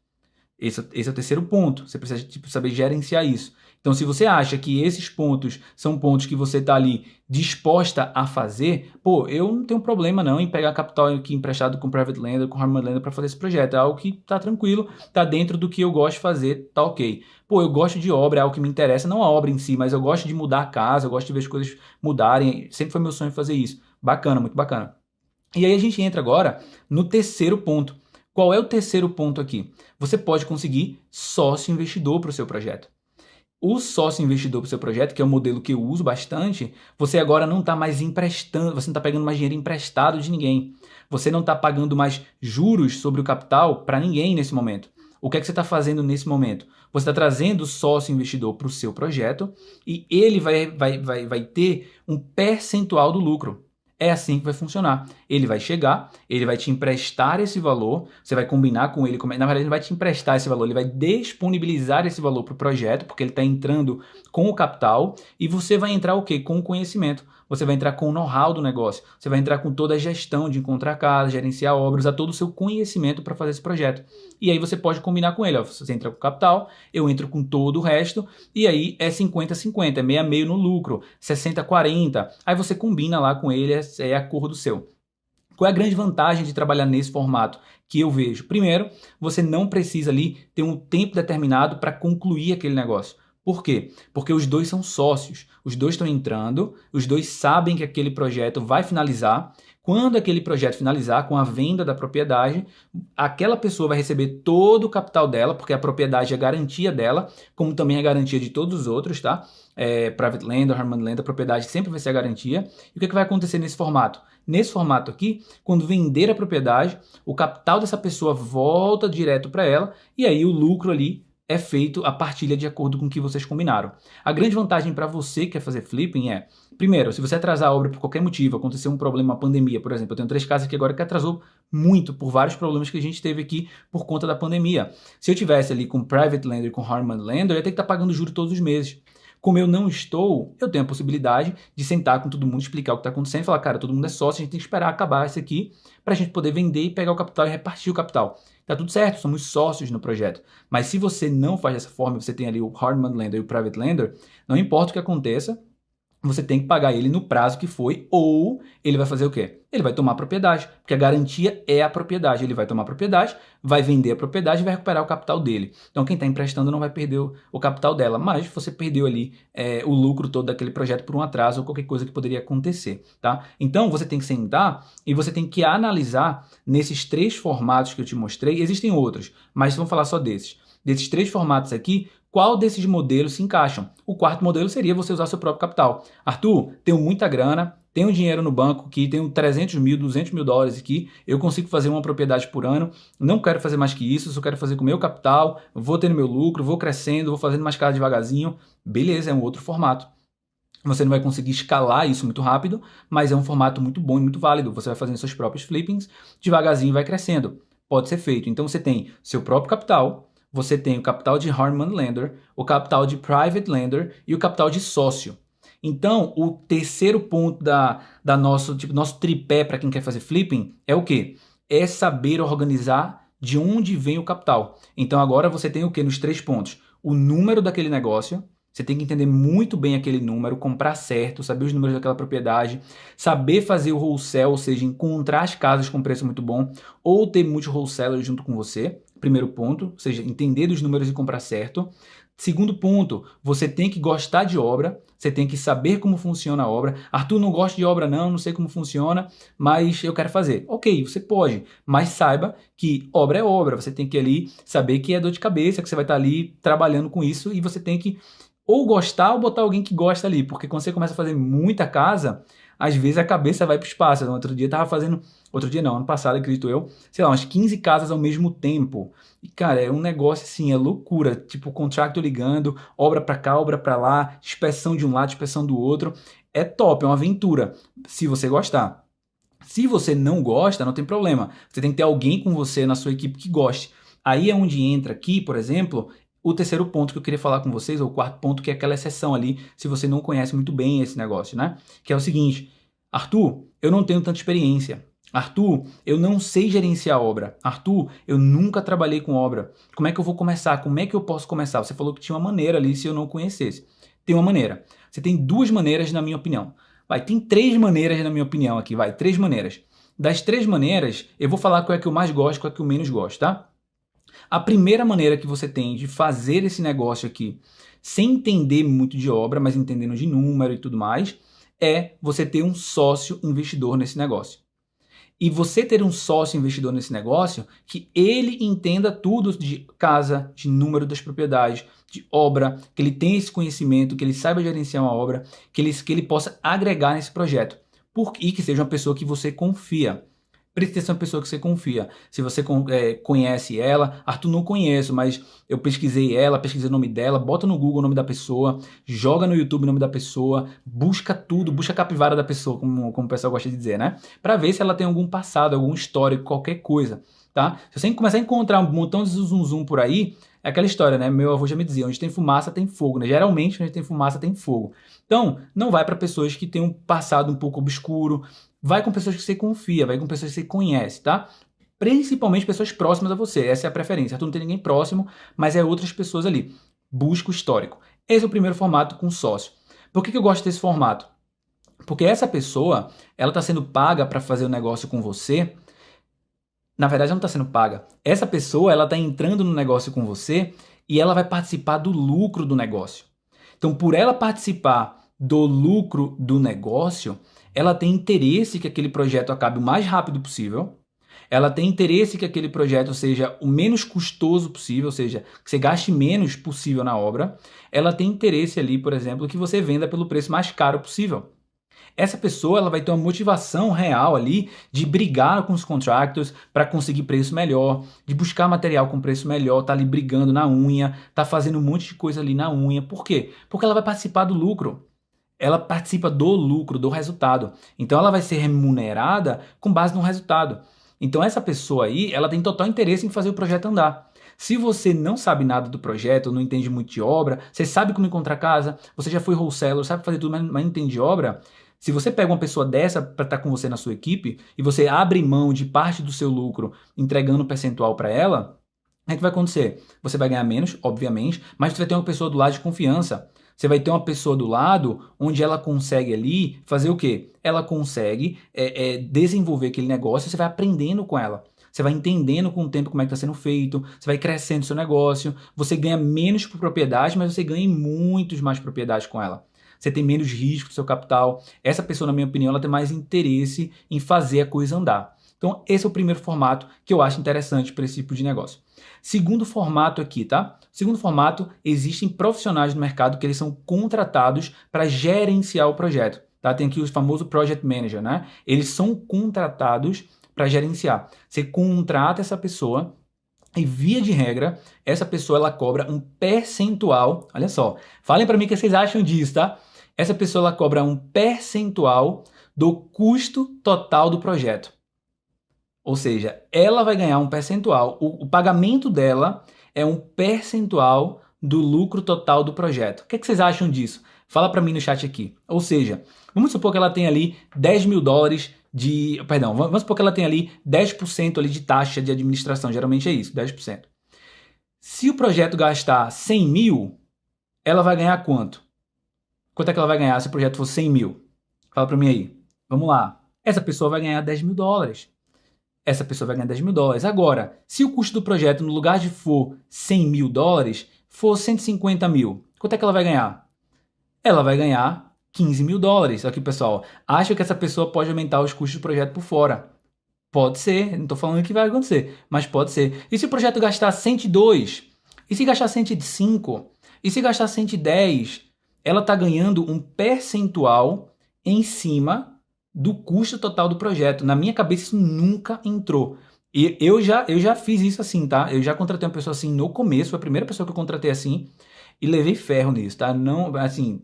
[SPEAKER 1] Esse é o terceiro ponto, você precisa saber gerenciar isso. Então, se você acha que esses pontos são pontos que você está ali disposta a fazer, pô, eu não tenho problema não em pegar capital aqui emprestado com Private Lender, com Hard Money Lender para fazer esse projeto. É algo que tá tranquilo, tá dentro do que eu gosto de fazer, tá ok. Pô, eu gosto de obra, é algo que me interessa, não a obra em si, mas eu gosto de mudar a casa, eu gosto de ver as coisas mudarem, sempre foi meu sonho fazer isso. Bacana, muito bacana. E aí a gente entra agora no terceiro ponto. Qual é o terceiro ponto aqui? Você pode conseguir sócio investidor para o seu projeto. O sócio investidor para o seu projeto, que é o modelo que eu uso bastante, você agora não está mais emprestando, você não está pegando mais dinheiro emprestado de ninguém. Você não está pagando mais juros sobre o capital para ninguém nesse momento. O que é que você está fazendo nesse momento? Você está trazendo o sócio investidor para o seu projeto e ele vai ter um percentual do lucro. É assim que vai funcionar. Ele vai chegar, ele vai te emprestar esse valor, você vai combinar com ele, na verdade ele não vai te emprestar esse valor, ele vai disponibilizar esse valor para o projeto, porque ele está entrando com o capital, e você vai entrar o quê? Com o conhecimento. Você vai entrar com o know-how do negócio, você vai entrar com toda a gestão de encontrar casa, gerenciar obras, usar todo o seu conhecimento para fazer esse projeto. E aí você pode combinar com ele, ó, você entra com o capital, eu entro com todo o resto, e aí é 50-50, é meio a meio no lucro, 60-40, aí você combina lá com ele, é acordo seu. Qual é a grande vantagem de trabalhar nesse formato que eu vejo? Primeiro, você não precisa ali ter um tempo determinado para concluir aquele negócio. Por quê? Porque os dois são sócios, os dois estão entrando, os dois sabem que aquele projeto vai finalizar. Quando aquele projeto finalizar com a venda da propriedade, aquela pessoa vai receber todo o capital dela, porque a propriedade é garantia dela, como também é garantia de todos os outros, tá? Private Lender, Hard Money Lender, a propriedade sempre vai ser a garantia. E o que vai acontecer nesse formato? Nesse formato aqui, quando vender a propriedade, o capital dessa pessoa volta direto para ela e aí o lucro ali é feito a partilha de acordo com o que vocês combinaram. A grande vantagem para você que quer fazer flipping é, primeiro, se você atrasar a obra por qualquer motivo, acontecer um problema, uma pandemia, por exemplo, eu tenho 3 casas aqui agora que atrasou muito por vários problemas que a gente teve aqui por conta da pandemia. Se eu tivesse ali com Private Lender e com Hard Money Lender, eu ia ter que estar pagando juros todos os meses. Como eu não estou, eu tenho a possibilidade de sentar com todo mundo, explicar o que está acontecendo e falar, cara, todo mundo é sócio, a gente tem que esperar acabar isso aqui para a gente poder vender e pegar o capital e repartir o capital. Tá tudo certo, somos sócios no projeto. Mas se você não faz dessa forma, você tem ali o Hard Money Lender e o Private Lender, não importa o que aconteça, você tem que pagar ele no prazo que foi, ou ele vai fazer o quê? Ele vai tomar a propriedade, porque a garantia é a propriedade. Ele vai tomar a propriedade, vai vender a propriedade e vai recuperar o capital dele. Então quem está emprestando não vai perder o capital dela, mas você perdeu ali o lucro todo daquele projeto por um atraso ou qualquer coisa que poderia acontecer, tá? Então você tem que sentar e você tem que analisar nesses 3 formatos que eu te mostrei. Existem outros, mas vamos falar só desses. Desses 3 formatos aqui, qual desses modelos se encaixam? O quarto modelo seria você usar seu próprio capital. Arthur, tenho muita grana, tenho dinheiro no banco aqui, tenho 300 mil, 200 mil dólares aqui, eu consigo fazer uma propriedade por ano, não quero fazer mais que isso, só quero fazer com o meu capital, vou tendo meu lucro, vou crescendo, vou fazendo mais casa devagarzinho. Beleza, é um outro formato. Você não vai conseguir escalar isso muito rápido, mas é um formato muito bom e muito válido. Você vai fazendo seus próprios flippings, devagarzinho vai crescendo. Pode ser feito. Então você tem seu próprio capital, você tem o capital de Hard Money Lender, o capital de Private Lender e o capital de sócio. Então, o terceiro ponto nosso tripé para quem quer fazer flipping é o quê? É saber organizar de onde vem o capital. Então, agora você tem o quê nos 3 pontos? O número daquele negócio. Você tem que entender muito bem aquele número, comprar certo, saber os números daquela propriedade, saber fazer o wholesale, ou seja, encontrar as casas com preço muito bom, ou ter muitos wholesalers junto com você, primeiro ponto, ou seja, entender dos números e comprar certo. Segundo ponto, você tem que gostar de obra, você tem que saber como funciona a obra. Arthur, não gosto de obra não sei como funciona, mas eu quero fazer. Ok, você pode, mas saiba que obra é obra, você tem que ali saber que é dor de cabeça, que você vai estar ali trabalhando com isso e você tem que ou gostar ou botar alguém que gosta ali, porque quando você começa a fazer muita casa, às vezes a cabeça vai para o espaço. Outro dia eu tava fazendo, outro dia não, ano passado, acredito eu, sei lá, umas 15 casas ao mesmo tempo. E, cara, é um negócio assim, é loucura. Tipo, contrato ligando, obra pra cá, obra pra lá, inspeção de um lado, inspeção do outro. É top, é uma aventura, se você gostar. Se você não gosta, não tem problema. Você tem que ter alguém com você na sua equipe que goste. Aí é onde entra aqui, por exemplo, o terceiro ponto que eu queria falar com vocês, ou o quarto ponto, que é aquela exceção ali, se você não conhece muito bem esse negócio, né? Que é o seguinte, Arthur, eu não tenho tanta experiência. Arthur, eu não sei gerenciar obra. Arthur, eu nunca trabalhei com obra. Como é que eu vou começar? Como é que eu posso começar? Você falou que tinha uma maneira ali se eu não conhecesse. Tem uma maneira. Você tem duas maneiras, na minha opinião. Tem três maneiras, na minha opinião, aqui. Três maneiras. Das três maneiras, eu vou falar qual é que eu mais gosto, qual é que eu menos gosto, tá? A primeira maneira que você tem de fazer esse negócio aqui, sem entender muito de obra, mas entendendo de número e tudo mais, é você ter um sócio investidor nesse negócio. E você ter um sócio investidor nesse negócio que ele entenda tudo de casa, de número das propriedades, de obra, que ele tenha esse conhecimento, que ele saiba gerenciar uma obra, que ele possa agregar nesse projeto. E que seja uma pessoa que você confia. Precisa ser uma pessoa que você confia. Se você conhece ela, Arthur, não conheço, mas eu pesquisei ela, pesquisei o nome dela, bota no Google o nome da pessoa, joga no YouTube o nome da pessoa, busca tudo, busca a capivara da pessoa, como o pessoal gosta de dizer, né? Pra ver se ela tem algum passado, algum histórico, qualquer coisa, tá? Se você começar a encontrar um montão de zum por aí, é aquela história, né? Meu avô já me dizia, onde tem fumaça tem fogo, né? Geralmente, onde tem fumaça tem fogo. Então, não vai para pessoas que têm um passado um pouco obscuro, vai com pessoas que você confia, vai com pessoas que você conhece, tá? Principalmente pessoas próximas a você, essa é a preferência. Tu não tem ninguém próximo, mas é outras pessoas ali. Busca o histórico. Esse é o primeiro formato com sócio. Por que eu gosto desse formato? Porque essa pessoa, ela está sendo paga para fazer o negócio com você. Na verdade, ela não está sendo paga. Essa pessoa, ela está entrando no negócio com você e ela vai participar do lucro do negócio. Então, por ela participar do lucro do negócio, ela tem interesse que aquele projeto acabe o mais rápido possível. Ela tem interesse que aquele projeto seja o menos custoso possível, ou seja, que você gaste menos possível na obra. Ela tem interesse ali, por exemplo, que você venda pelo preço mais caro possível. Essa pessoa ela vai ter uma motivação real ali de brigar com os contractors para conseguir preço melhor, de buscar material com preço melhor, tá ali brigando na unha, tá fazendo um monte de coisa ali na unha. Por quê? Porque ela vai participar do lucro. Ela participa do lucro, do resultado. Então ela vai ser remunerada com base no resultado. Então essa pessoa aí, ela tem total interesse em fazer o projeto andar. Se você não sabe nada do projeto, não entende muito de obra, você sabe como encontrar casa, você já foi wholesaler, sabe fazer tudo, mas não entende de obra, se você pega uma pessoa dessa para estar com você na sua equipe e você abre mão de parte do seu lucro entregando um percentual para ela, o que vai acontecer? Você vai ganhar menos, obviamente, mas você vai ter uma pessoa do lado de confiança. Você vai ter uma pessoa do lado onde ela consegue ali fazer o quê? Ela consegue desenvolver aquele negócio e você vai aprendendo com ela. Você vai entendendo com o tempo como é que está sendo feito, você vai crescendo seu negócio, você ganha menos por propriedade, mas você ganha muitos mais propriedades com ela. Você tem menos risco do seu capital. Essa pessoa, na minha opinião, ela tem mais interesse em fazer a coisa andar. Então, esse é o primeiro formato que eu acho interessante para esse tipo de negócio. Segundo formato aqui, tá? Segundo formato, existem profissionais no mercado que eles são contratados para gerenciar o projeto, tá? Tem aqui o famoso Project Manager, né? Eles são contratados para gerenciar. Você contrata essa pessoa e, via de regra, essa pessoa ela cobra um percentual. Olha só, falem para mim o que vocês acham disso, tá? Essa pessoa ela cobra um percentual do custo total do projeto. Ou seja, ela vai ganhar um percentual. O pagamento dela é um percentual do lucro total do projeto. O que vocês acham disso? Fala para mim no chat aqui. Ou seja, vamos supor que ela tem ali 10 mil dólares de... Perdão, vamos supor que ela tem ali 10% ali de taxa de administração. Geralmente é isso, 10%. Se o projeto gastar 100 mil, ela vai ganhar quanto? Quanto é que ela vai ganhar se o projeto for 100 mil? Fala para mim aí. Vamos lá. Essa pessoa vai ganhar 10 mil dólares. essa pessoa vai ganhar 10 mil dólares. Agora, se o custo do projeto, no lugar de for 100 mil dólares, for 150 mil, quanto é que ela vai ganhar? Ela vai ganhar 15 mil dólares. Aqui, pessoal, acha que essa pessoa pode aumentar os custos do projeto por fora? Pode ser, não estou falando que vai acontecer, mas pode ser. E se o projeto gastar 102? E se gastar 105? E se gastar 110? Ela está ganhando um percentual em cima do custo total do projeto. Na minha cabeça isso nunca entrou. E eu já fiz isso assim, tá? Eu já contratei uma pessoa assim no começo, foi a primeira pessoa que eu contratei assim, e levei ferro nisso, tá? Não, assim,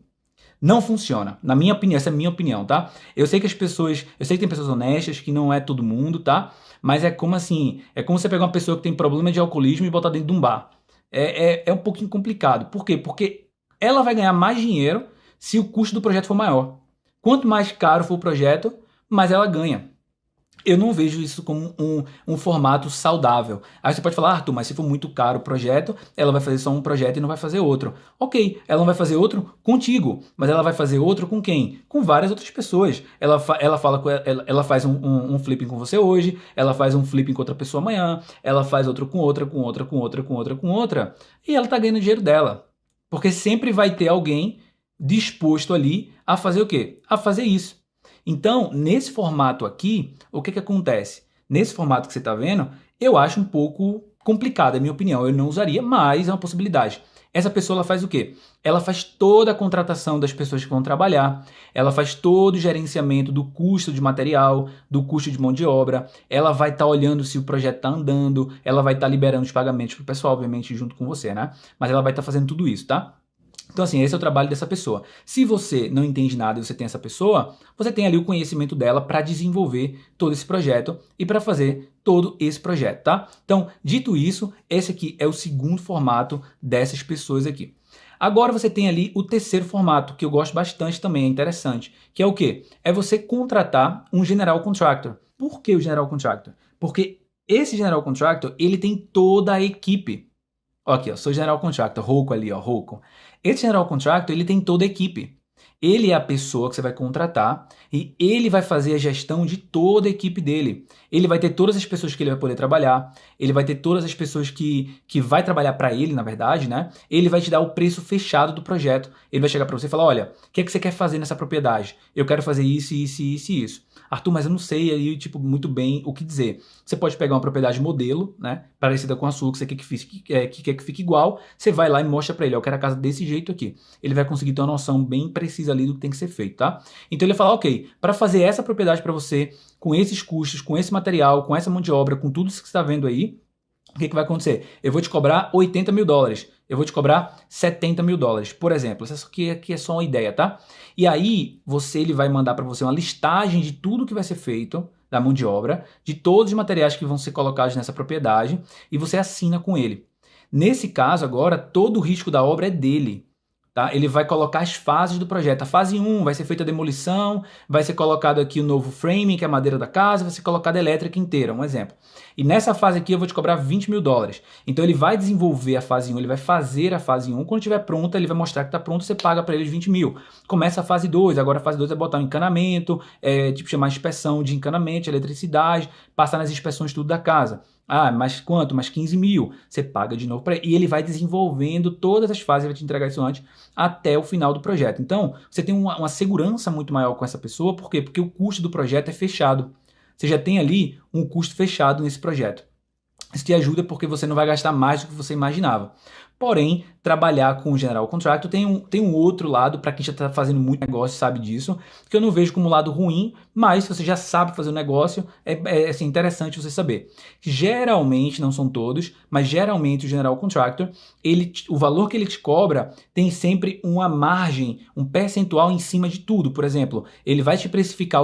[SPEAKER 1] não funciona. Na minha opinião, essa é a minha opinião, tá? Eu sei que tem pessoas honestas, que não é todo mundo, tá? Mas é como assim, é como você pegar uma pessoa que tem problema de alcoolismo e botar dentro de um bar. É um pouquinho complicado. Por quê? Porque ela vai ganhar mais dinheiro se o custo do projeto for maior. Quanto mais caro for o projeto, mais ela ganha. Eu não vejo isso como um formato saudável. Aí você pode falar, Arthur, mas se for muito caro o projeto, ela vai fazer só um projeto e não vai fazer outro. Ok, ela não vai fazer outro contigo, mas ela vai fazer outro com quem? Com várias outras pessoas. Ela faz um flipping com você hoje, ela faz um flipping com outra pessoa amanhã, ela faz outro com outra, com outra, com outra, com outra, com outra, e ela tá ganhando dinheiro dela. Porque sempre vai ter alguém disposto ali a fazer o quê? A fazer isso. Então, nesse formato aqui, o que acontece? Nesse formato que você está vendo, eu acho um pouco complicado, é a minha opinião. Eu não usaria, mas é uma possibilidade. Essa pessoa ela faz o quê? Ela faz toda a contratação das pessoas que vão trabalhar, ela faz todo o gerenciamento do custo de material, do custo de mão de obra, ela vai estar olhando se o projeto está andando, ela vai estar liberando os pagamentos para o pessoal, obviamente, junto com você, né? Mas ela vai estar fazendo tudo isso, tá? Então, assim, esse é o trabalho dessa pessoa. Se você não entende nada e você tem essa pessoa, você tem ali o conhecimento dela para desenvolver todo esse projeto e para fazer todo esse projeto, tá? Então, dito isso, esse aqui é o segundo formato dessas pessoas aqui. Agora você tem ali o terceiro formato, que eu gosto bastante também, é interessante, que é o quê? É você contratar um general contractor. Por que o general contractor? Porque esse general contractor, ele tem toda a equipe. Aqui, ó, sou general contractor, Rouco ali, ó, Rouco. Esse general contractor, ele tem toda a equipe. Ele é a pessoa que você vai contratar e ele vai fazer a gestão de toda a equipe dele. Ele vai ter todas as pessoas que ele vai poder trabalhar, ele vai ter todas as pessoas que vai trabalhar para ele, na verdade, né? Ele vai te dar o preço fechado do projeto. Ele vai chegar para você e falar, olha, o que é que você quer fazer nessa propriedade? Eu quero fazer isso, isso, isso e isso. Arthur, mas eu não sei aí, tipo, muito bem o que dizer. Você pode pegar uma propriedade modelo, né, parecida com a sua, que você quer que fique igual, você vai lá e mostra para ele, eu quero a casa desse jeito aqui. Ele vai conseguir ter uma noção bem precisa ali do que tem que ser feito, tá? Então ele vai falar, ok, para fazer essa propriedade para você, com esses custos, com esse material, com essa mão de obra, com tudo isso que você está vendo aí, o que vai acontecer? Eu vou te cobrar 80 mil dólares. Eu vou te cobrar 70 mil dólares, por exemplo. Isso aqui é só uma ideia, tá? E aí, ele vai mandar para você uma listagem de tudo que vai ser feito, da mão de obra, de todos os materiais que vão ser colocados nessa propriedade, e você assina com ele. Nesse caso, agora, todo o risco da obra é dele. Tá? Ele vai colocar as fases do projeto. A fase 1 vai ser feita a demolição, vai ser colocado aqui o novo framing, que é a madeira da casa, vai ser colocada a elétrica inteira, um exemplo. E nessa fase aqui eu vou te cobrar 20 mil dólares. Então ele vai desenvolver a fase 1, ele vai fazer a fase 1, quando estiver pronta ele vai mostrar que está pronto, você paga para ele 20 mil. Começa a fase 2, agora a fase 2 é botar um encanamento, tipo chamar inspeção de encanamento, eletricidade, passar nas inspeções tudo da casa. Ah, mas quanto? Mais 15 mil. Você paga de novo para ele. E ele vai desenvolvendo todas as fases, vai te entregar isso antes, até o final do projeto. Então, você tem uma segurança muito maior com essa pessoa. Por quê? Porque o custo do projeto é fechado. Você já tem ali um custo fechado nesse projeto. Isso te ajuda porque você não vai gastar mais do que você imaginava. Porém, trabalhar com o general contractor tem um outro lado, para quem já está fazendo muito negócio sabe disso, que eu não vejo como lado ruim, mas se você já sabe fazer o negócio, é assim, interessante você saber. Geralmente, não são todos, mas geralmente o general contractor, o valor que ele te cobra tem sempre uma margem, um percentual em cima de tudo. Por exemplo, ele vai te precificar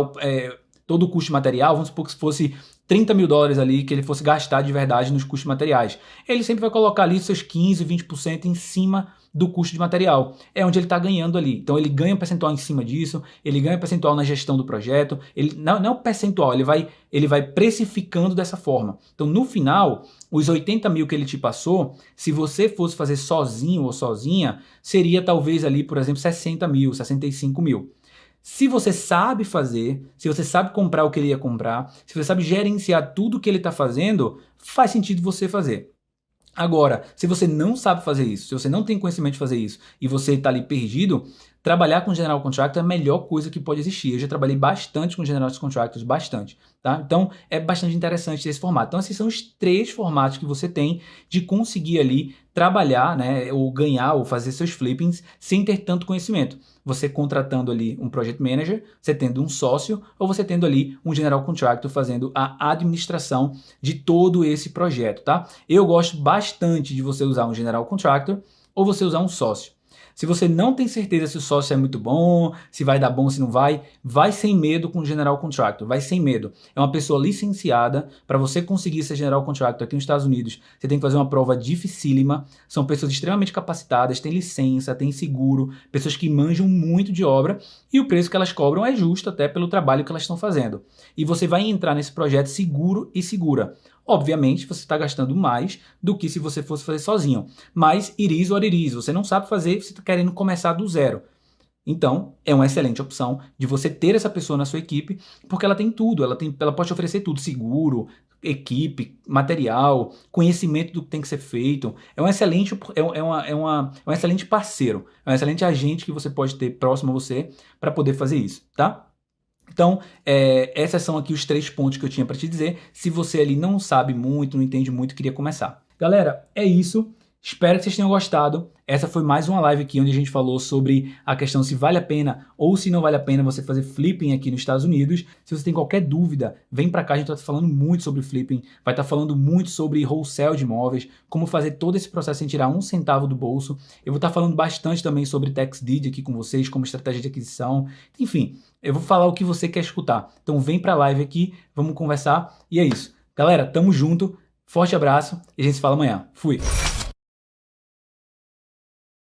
[SPEAKER 1] todo o custo de material, vamos supor que se fosse 30 mil dólares ali que ele fosse gastar de verdade nos custos de materiais. Ele sempre vai colocar ali seus 15, 20% em cima do custo de material. É onde ele está ganhando ali. Então ele ganha um percentual em cima disso, ele ganha um percentual na gestão do projeto, ele não é um percentual, ele vai precificando dessa forma. Então no final, os 80 mil que ele te passou, se você fosse fazer sozinho ou sozinha, seria talvez ali, por exemplo, 60 mil, 65 mil. Se você sabe fazer, se você sabe comprar o que ele ia comprar, se você sabe gerenciar tudo que ele está fazendo, faz sentido você fazer. Agora, se você não sabe fazer isso, se você não tem conhecimento de fazer isso e você está ali perdido, trabalhar com General Contractor é a melhor coisa que pode existir. Eu já trabalhei bastante com General Contractors, bastante, tá? Então, é bastante interessante esse formato. Então, esses são os 3 formatos que você tem de conseguir ali trabalhar, né, ou ganhar, ou fazer seus flippings sem ter tanto conhecimento. Você contratando ali um Project Manager, você tendo um sócio, ou você tendo ali um General Contractor fazendo a administração de todo esse projeto, tá? Eu gosto bastante de você usar um General Contractor ou você usar um sócio. Se você não tem certeza se o sócio é muito bom, se vai dar bom, se não vai, vai sem medo com o General Contractor, vai sem medo. É uma pessoa licenciada. Para você conseguir ser General Contractor aqui nos Estados Unidos, você tem que fazer uma prova dificílima. São pessoas extremamente capacitadas, têm licença, têm seguro, pessoas que manjam muito de obra e o preço que elas cobram é justo até pelo trabalho que elas estão fazendo. E você vai entrar nesse projeto seguro e segura. Obviamente, você está gastando mais do que se você fosse fazer sozinho. Mas it is what it is. Você não sabe fazer, você está querendo começar do zero. Então, é uma excelente opção de você ter essa pessoa na sua equipe, porque ela tem tudo. Ela pode te oferecer tudo. Seguro, equipe, material, conhecimento do que tem que ser feito. É um excelente, um excelente parceiro. É um excelente agente que você pode ter próximo a você para poder fazer isso, tá? Então, esses são aqui os 3 pontos que eu tinha para te dizer. Se você ali não sabe muito, não entende muito, queria começar. Galera, é isso. Espero que vocês tenham gostado. Essa foi mais uma live aqui onde a gente falou sobre a questão se vale a pena ou se não vale a pena você fazer flipping aqui nos Estados Unidos. Se você tem qualquer dúvida, vem para cá, a gente vai estar falando muito sobre flipping, vai estar falando muito sobre wholesale de imóveis, como fazer todo esse processo sem tirar um centavo do bolso. Eu vou estar falando bastante também sobre tax deed aqui com vocês, como estratégia de aquisição. Enfim, eu vou falar o que você quer escutar. Então vem para a live aqui, vamos conversar e é isso. Galera, tamo junto, forte abraço e a gente se fala amanhã. Fui!